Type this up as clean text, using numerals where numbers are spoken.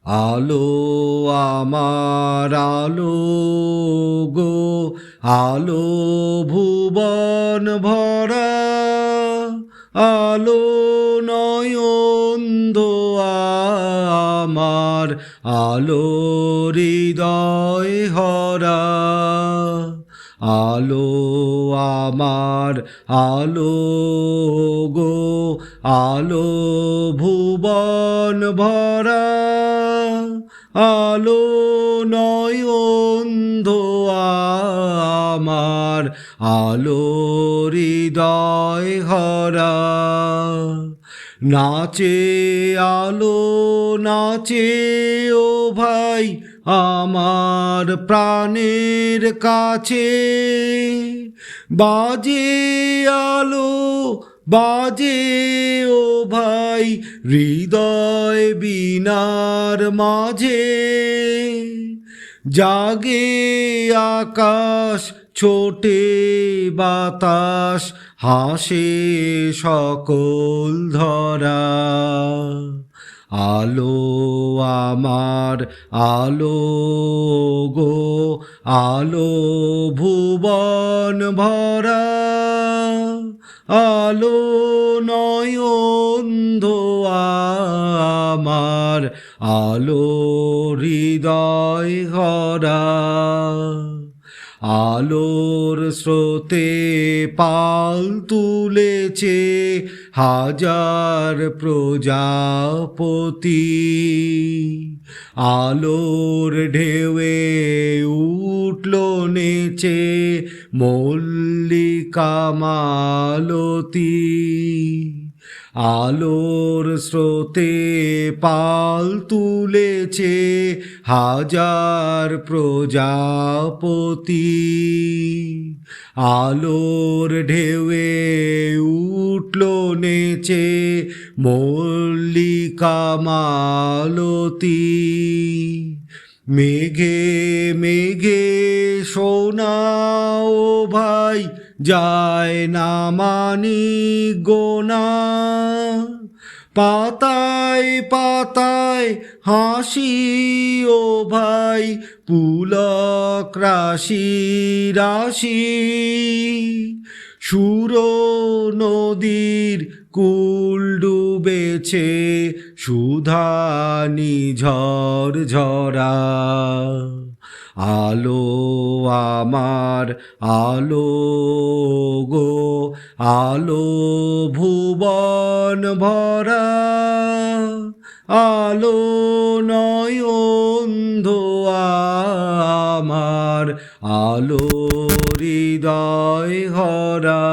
আলো আমার আলো গো, আলো ভুবন ভরা, আলো নয়ন আমার, আলো হৃদয় হরা। আলো আমার আলো গো, আলো ভুবন ভরা, আলো নয়ন আমার, আলো হৃদয় হরা। নাচে আলো নাচে ও ভাই আমার প্রাণের কাছে, বাজে আলো বাজে ও ভাই হৃদয় বীণার মাঝে, জাগে আকাশ ছোটে বাতাস, হাসে সকল ধরা। আলো আমার আলো গো, আলো ভুবন ভরা, আলো নয়ন আমার, আলো হৃদয় হরা। আলোর স্রোতে পাল তুলেছে হাজার প্রজাপতি, আলোর ঢেউয়ে উঠল নেচে মল্লিকা মালতী। আলোর স্রোতে পাল তুলেছে হাজার প্রজাপতি, আলোর ঢেউয়ে উঠল নেচে মল্লিকা মালতী। মেঘে মেঘে শোনাও ভাই যায় না মানিক গোনা, পাতায় পাতায় হাসি ও ভাই পুলক রাশি রাশি, সুর নদীর কুল ডুবেছে সুধা নিঝর ঝরা। আলো আমার আলো গো, আলো ভুবন ভরা, আলো নয়ন আমার, আলো হৃদয় হরা।